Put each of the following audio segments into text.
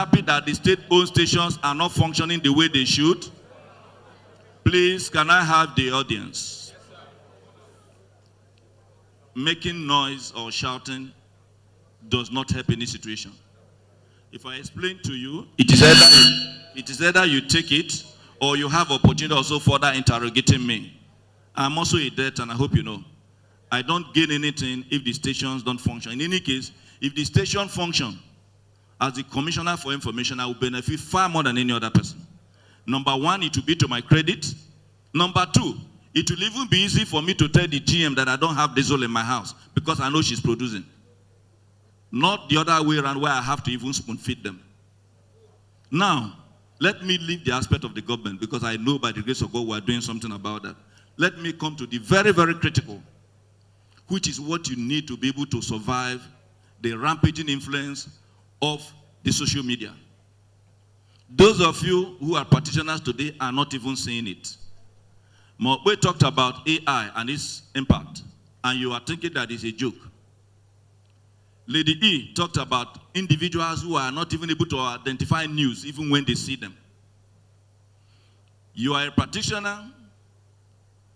happy that the state-owned stations are not functioning the way they should? Please, can I have the audience? Making noise or shouting does not help any situation. If I explain to you, it is either you take it or you have opportunity also further interrogating me. I'm also a debt, and I hope you know. I don't gain anything if the stations don't function. In any case, if the station function, as the Commissioner for Information, I will benefit far more than any other person. Number one, it will be to my credit. Number two, it will even be easy for me to tell the GM that I don't have diesel in my house because I know she's producing. Not the other way around where I have to even spoon feed them. Now, let me leave the aspect of the government because I know by the grace of God we are doing something about that. Let me come to the very, very critical, which is what you need to be able to survive the rampaging influence of the social media. Those of you who are practitioners today are not even seeing it. We talked about AI and its impact, and you are thinking that it's a joke. Lady E talked about individuals who are not even able to identify news even when they see them. You are a practitioner.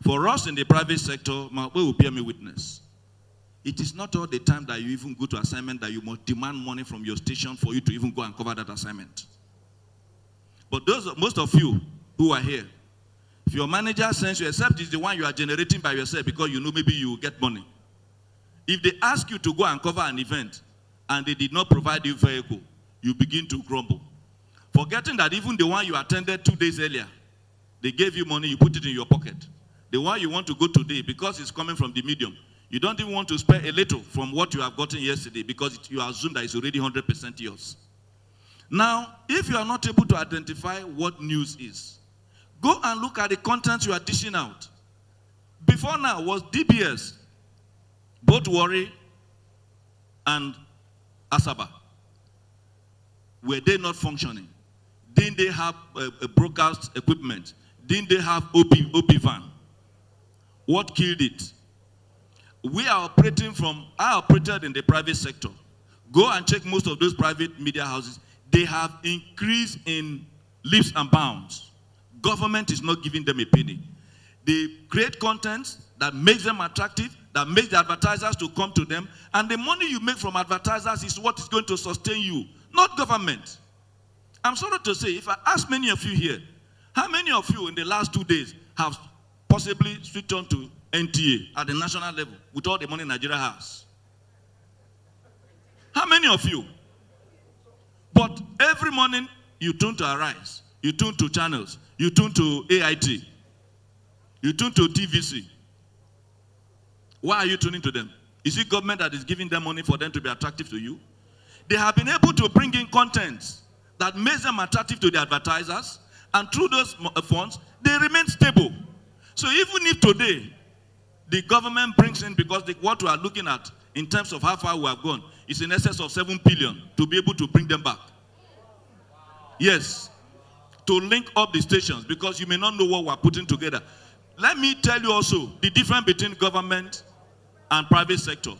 For us in the private sector, we will bear me witness. It is not all the time that you even go to assignment that you must demand money from your station for you to even go and cover that assignment. But most of you who are here, if your manager sends you, except it's the one you are generating by yourself because you know maybe you will get money. If they ask you to go and cover an event and they did not provide you vehicle, you begin to grumble. Forgetting that even the one you attended 2 days earlier, they gave you money, you put it in your pocket. The one you want to go today, because it's coming from the medium, you don't even want to spare a little from what you have gotten yesterday because you assume that it's already 100% yours. Now, if you are not able to identify what news is, go and look at the content you are dishing out. Before now was DBS, both Warri and Asaba. Were they not functioning? Didn't they have a broadcast equipment? Didn't they have OP van? What killed it? We are operating I operated in the private sector. Go and check most of those private media houses. They have increased in leaps and bounds. Government is not giving them a penny. They create content that makes them attractive, that makes the advertisers to come to them, and the money you make from advertisers is what is going to sustain you, not government. I'm sorry to say, if I ask many of you here, how many of you in the last 2 days have possibly switched on to NTA at the national level with all the money Nigeria has? How many of you? But every morning you tune to Arise, you tune to channels, you tune to AIT, you tune to TVC. Why are you tuning to them? Is it government that is giving them money for them to be attractive to you? They have been able to bring in content that makes them attractive to the advertisers, and through those funds, they remain stable. So even if today the government brings in, because what we are looking at in terms of how far we have gone is in excess of 7 billion to be able to bring them back. Yes, to link up the stations, because you may not know what we are putting together. Let me tell you also the difference between government and private sector.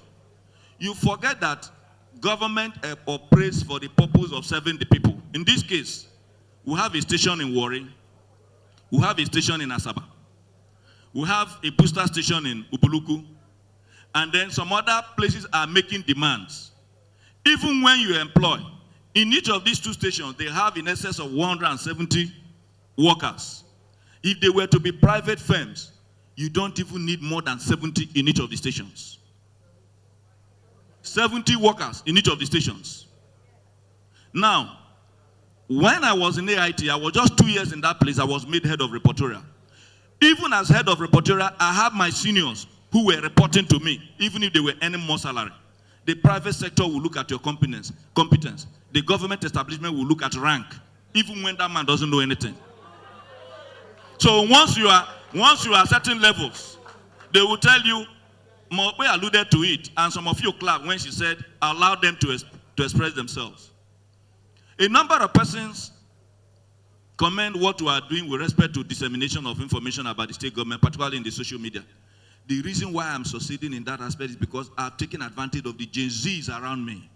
You forget that government operates for the purpose of serving the people. In this case, we have a station in Warri, we have a station in Asaba, we have a booster station in Ubuluku, and then some other places are making demands. Even when you employ, in each of these two stations, they have in excess of 170 workers. If they were to be private firms, you don't even need more than 70 in each of the stations. 70 workers in each of the stations. Now, when I was in AIT, I was just 2 years in that place, I was made head of reportorial. Even as head of reportorial, I have my seniors who were reporting to me, even if they were earning more salary. The private sector will look at your competence. The government establishment will look at rank, even when that man doesn't know anything. So once you are certain levels, they will tell you, Mope alluded to it, and some of you clapped when she said, allow them to express themselves. A number of persons commend what we are doing with respect to dissemination of information about the state government, particularly in the social media. The reason why I'm succeeding in that aspect is because I've taken advantage of the Gen Zs around me.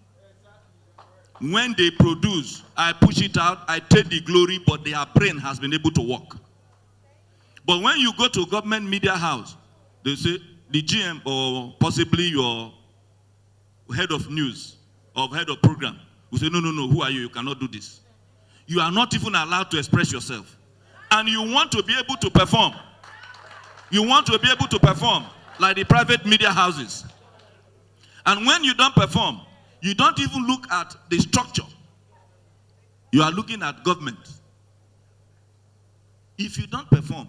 When they produce, I push it out, I take the glory, but their brain has been able to work. But when you go to government media house, they say the GM or possibly your head of news or head of program will say, no, who are you? You cannot do this. You are not even allowed to express yourself. And you want to be able to perform. You want to be able to perform like the private media houses. And when you don't perform, you don't even look at the structure. You are looking at government. If you don't perform,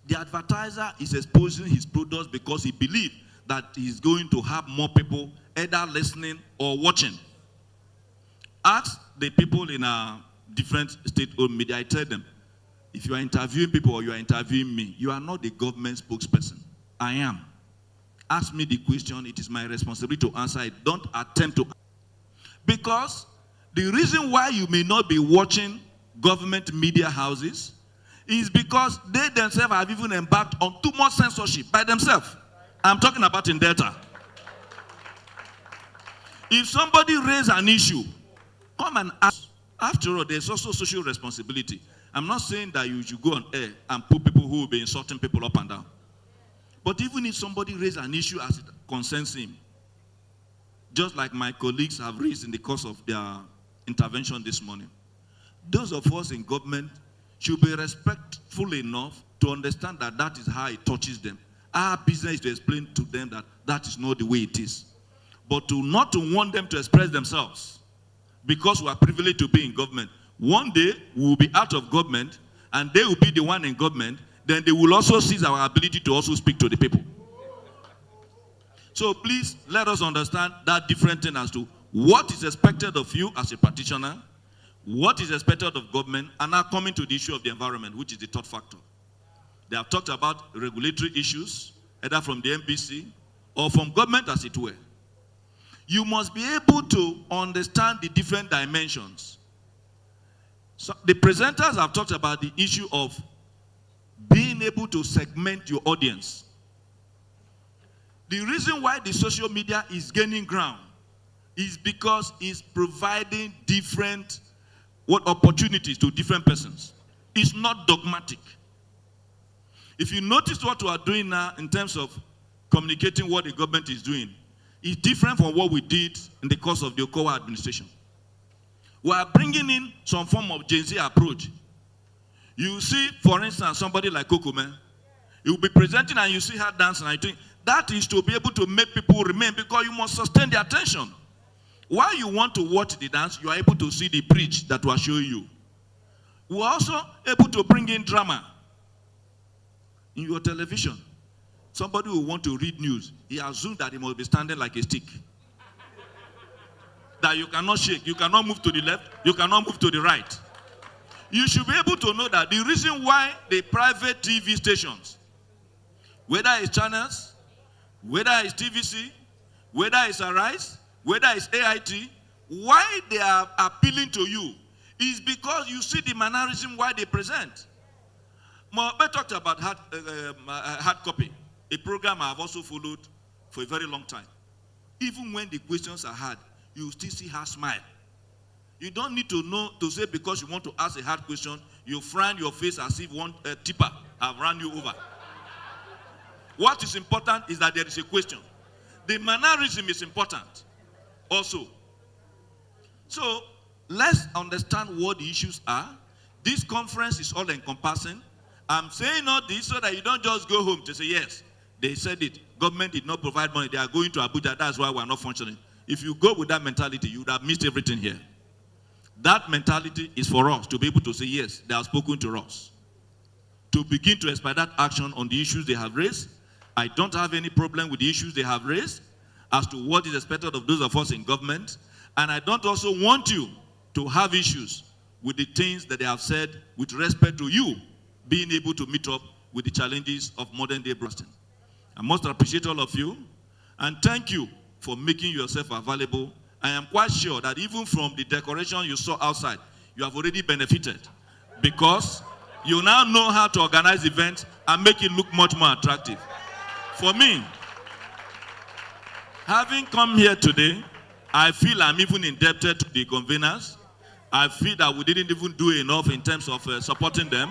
the advertiser is exposing his products because he believes that he's going to have more people either listening or watching. Ask the people in our different state-owned media. I tell them, if you are interviewing people or you are interviewing me, you are not the government spokesperson. I am. Ask me the question. It is my responsibility to answer it. Don't attempt to. Because the reason why you may not be watching government media houses is because they themselves have even embarked on too much censorship by themselves. I'm talking about in Delta. If somebody raises an issue, come and ask. After all, there's also social responsibility. I'm not saying that you should go on air and put people who will be insulting people up and down. But even if somebody raises an issue as it concerns him, just like my colleagues have raised in the course of their intervention this morning, those of us in government should be respectful enough to understand that that is how it touches them. Our business is to explain to them that that is not the way it is. But not to want them to express themselves because we are privileged to be in government. One day, we will be out of government, and they will be the one in government. Then they will also seize our ability to also speak to the people. So please, let us understand that different thing as to what is expected of you as a practitioner, what is expected of government, and now coming to the issue of the environment, which is the third factor. They have talked about regulatory issues, either from the NBC or from government as it were. You must be able to understand the different dimensions. So the presenters have talked about the issue of being able to segment your audience. The reason why the social media is gaining ground is because it's providing different opportunities to different persons. It's not dogmatic. If you notice what we are doing now in terms of communicating what the government is doing, it's different from what we did in the course of the Okowa administration. We are bringing in some form of Gen Z approach. You see, for instance, somebody like Kokome, he will be presenting and you see her dancing, and I think that is to be able to make people remain, because you must sustain their attention. While you want to watch the dance, you are able to see the preach that we are showing you. We are also able to bring in drama in your television. Somebody who want to read news, he assumes that he must be standing like a stick. That you cannot shake, you cannot move to the left, you cannot move to the right. You should be able to know that the reason why the private TV stations, whether it's channels, whether it's TVC, whether it's Arise, whether it's AIT, why they are appealing to you is because you see the mannerism why they present. Mohamed talked about hard copy, a program I have also followed for a very long time. Even when the questions are hard, you still see her smile. You don't need to know to say because you want to ask a hard question, you frown your face as if one tipper have run you over. What is important is that there is a question. The mannerism is important also. So let's understand what the issues are. This conference is all encompassing. I'm saying all this so that you don't just go home to say, yes, they said it. Government did not provide money. They are going to Abuja. That's why we're not functioning. If you go with that mentality, you would have missed everything here. That mentality is for us to be able to say, yes, they have spoken to us. To begin to expedite action on the issues they have raised. I don't have any problem with the issues they have raised as to what is expected of those of us in government. And I don't also want you to have issues with the things that they have said with respect to you being able to meet up with the challenges of modern day broadcasting. I must appreciate all of you and thank you for making yourself available. I am quite sure that even from the decoration you saw outside, you have already benefited because you now know how to organize events and make it look much more attractive. For me, having come here today, I feel I'm even indebted to the conveners. I feel that we didn't even do enough in terms of supporting them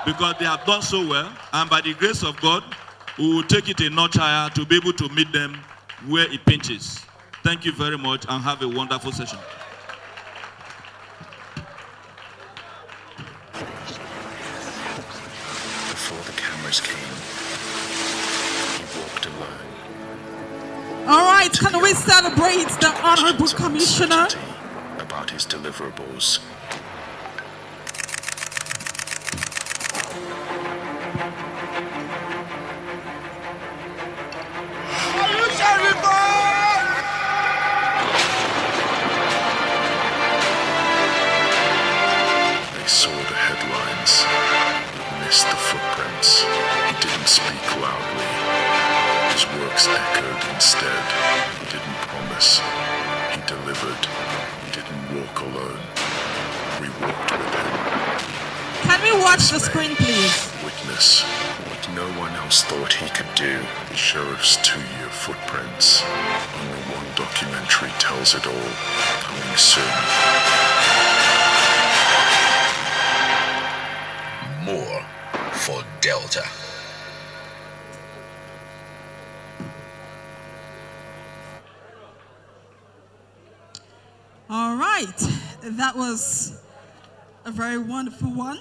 because they have done so well. And by the grace of God, we will take it a notch higher to be able to meet them where it pinches. Thank you very much and have a wonderful session. Before the cameras came, he walked alone. All right, can we celebrate the Honorable Commissioner? About his deliverables. They saw the headlines, missed the footprints. He didn't speak loudly. His works echoed instead. He didn't promise. He delivered. He didn't walk alone. We walked with him. Can we watch the screen, please? Witness what no one else thought he could do. The sheriff's 2-year footprints. Only one documentary tells it all. Coming soon. More for Delta. All right, that was a very wonderful one.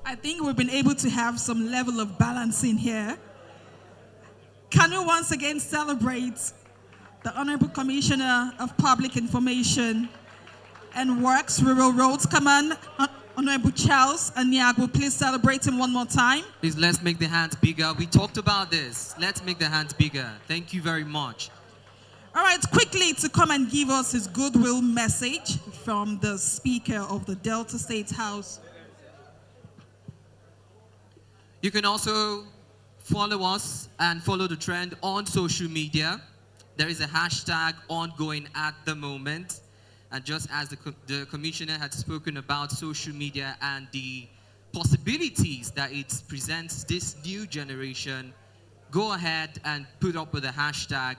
I think we've been able to have some level of balance in here. Can we once again celebrate the Honorable Commissioner of Public Information and Works, Rural Roads Command, Honorable Charles Aniagwu. Please celebrate him one more time. Please, let's make the hands bigger. We talked about this. Let's make the hands bigger. Thank you very much. All right, quickly to come and give us his goodwill message from the Speaker of the Delta State House. You can also follow us and follow the trend on social media. There is a hashtag ongoing at the moment. And just as the Commissioner had spoken about social media and the possibilities that it presents this new generation, go ahead and put up with the hashtag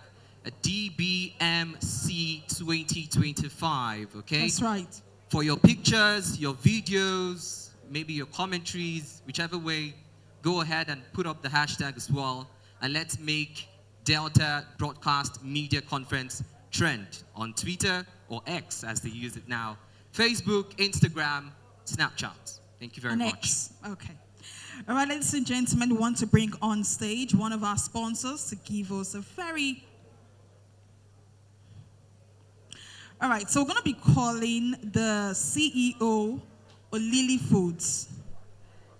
DBMC2025, okay? That's right. For your pictures, your videos, maybe your commentaries, whichever way, go ahead and put up the hashtag as well. And let's make Delta Broadcast Media Conference trend on Twitter or X as they use it now. Facebook, Instagram, Snapchat. Thank you very much. X. Okay. All right, ladies and gentlemen, we want to bring on stage one of our sponsors to give us a very... All right, so we're going to be calling the CEO of Lily Foods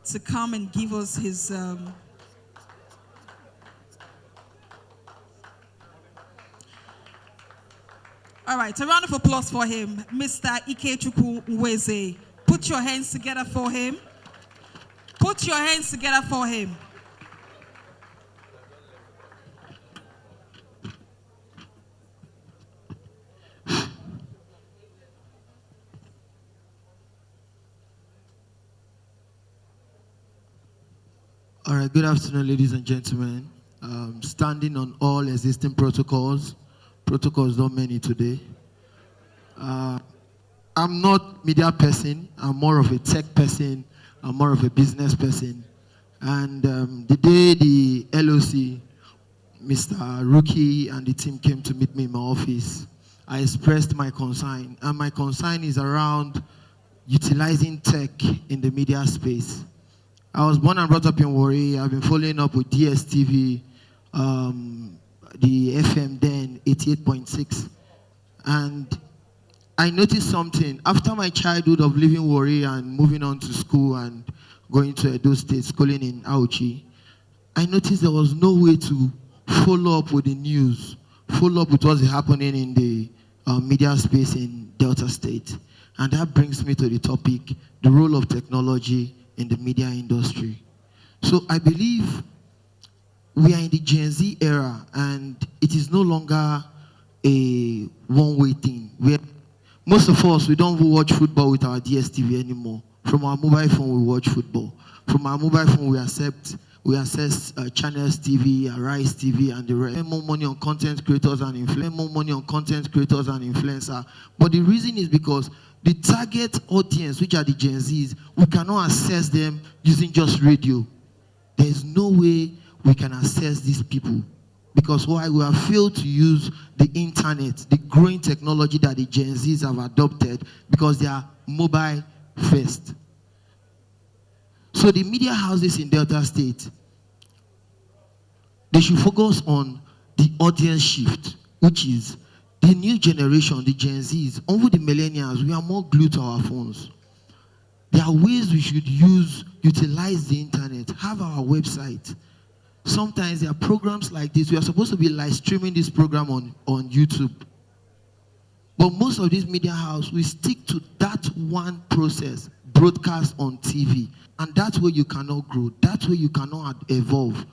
to come and give us his... All right, a round of applause for him. Mr. Ikechukwu Nweze. Put your hands together for him. Put your hands together for him. All right, good afternoon, ladies and gentlemen. Standing on all existing protocols. Protocols not many today. I'm not media person. I'm more of a tech person. I'm more of a business person. And the day the LOC, Mr. Rookie and the team came to meet me in my office, I expressed my concern. And my concern is around utilizing tech in the media space. I was born and brought up in Warri. I've been following up with DSTV, the FM then, 88.6. And I noticed something. After my childhood of leaving Warri and moving on to school and going to Edo State, schooling in Auchi, I noticed there was no way to follow up with the news, follow up with what's happening in the media space in Delta State. And that brings me to the topic, the role of technology in the media industry. So I believe we are in the Gen Z era, and it is no longer a one-way thing. Most of us, we don't watch football with our DSTV anymore. From our mobile phone, we watch football. From our mobile phone, we accept we assess Channels TV, Arise TV, and the rest. Spend more money on content creators and influencers. But the reason is because the target audience, which are the Gen Zs, we cannot assess them using just radio. There is no way we can assess these people. Because why? We have failed to use the internet, the growing technology that the Gen Zs have adopted, because they are mobile first. So the media houses in Delta State, they should focus on the audience shift, which is the new generation, the Gen Zs, over the millennials. We are more glued to our phones. There are ways we should utilize the internet, have our website. Sometimes there are programs like this. We are supposed to be live streaming this program on YouTube. But most of these media houses, we stick to that one process, broadcast on TV. And that's where you cannot grow. That's where you cannot evolve.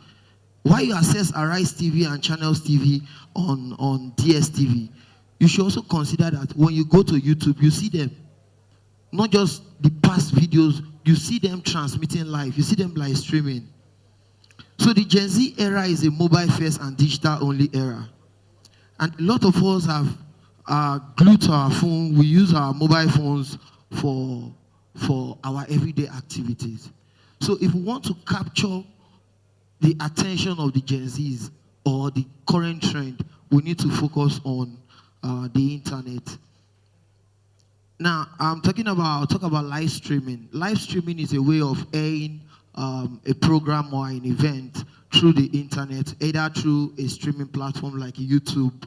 Why you access Arise TV and Channels TV on DSTV, you should also consider that when you go to YouTube, you see them. Not just the past videos, you see them transmitting live. You see them live streaming. So the Gen Z era is a mobile first and digital only era. And a lot of us are glued to our phone. We use our mobile phones for our everyday activities. So if we want to capture the attention of the Gen Zs or the current trend, we need to focus on the internet. Now, I'm talk about live streaming. Live streaming is a way of airing a program or an event through the internet, either through a streaming platform like YouTube,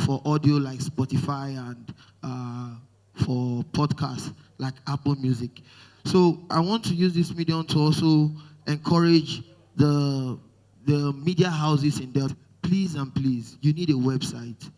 for audio like Spotify, and for podcasts like Apple Music. So I want to use this medium to also encourage the media houses in Delta. Please and please, you need a website.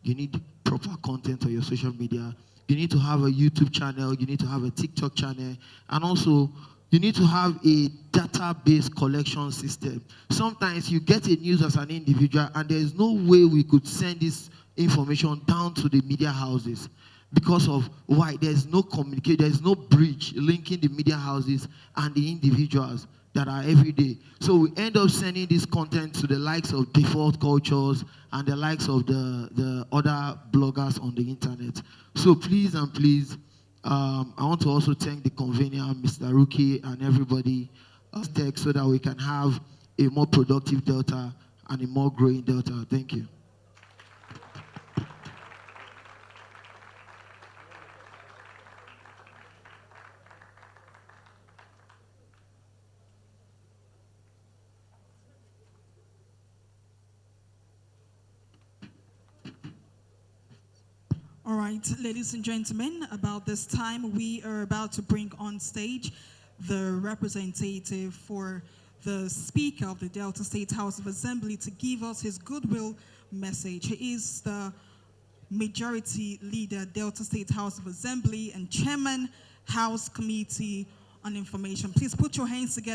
You need proper content on your social media. You need to have a YouTube channel. You need to have a TikTok channel. And also, you need to have a database collection system. Sometimes you get a news as an individual, and there is no way we could send this information down to the media houses. Because of why? There's no communication, there's no bridge linking the media houses and the individuals that are every day. So we end up sending this content to the likes of Default Cultures and the likes of the other bloggers on the internet. So please and please, I want to also thank the convener, Mr. Ruki, and everybody so that we can have a more productive Delta and a more growing Delta. Thank you. All right, ladies and gentlemen, about this time, we are about to bring on stage the representative for the Speaker of the Delta State House of Assembly to give us his goodwill message. He is the Majority Leader, Delta State House of Assembly, and Chairman, House Committee on Information. Please put your hands together.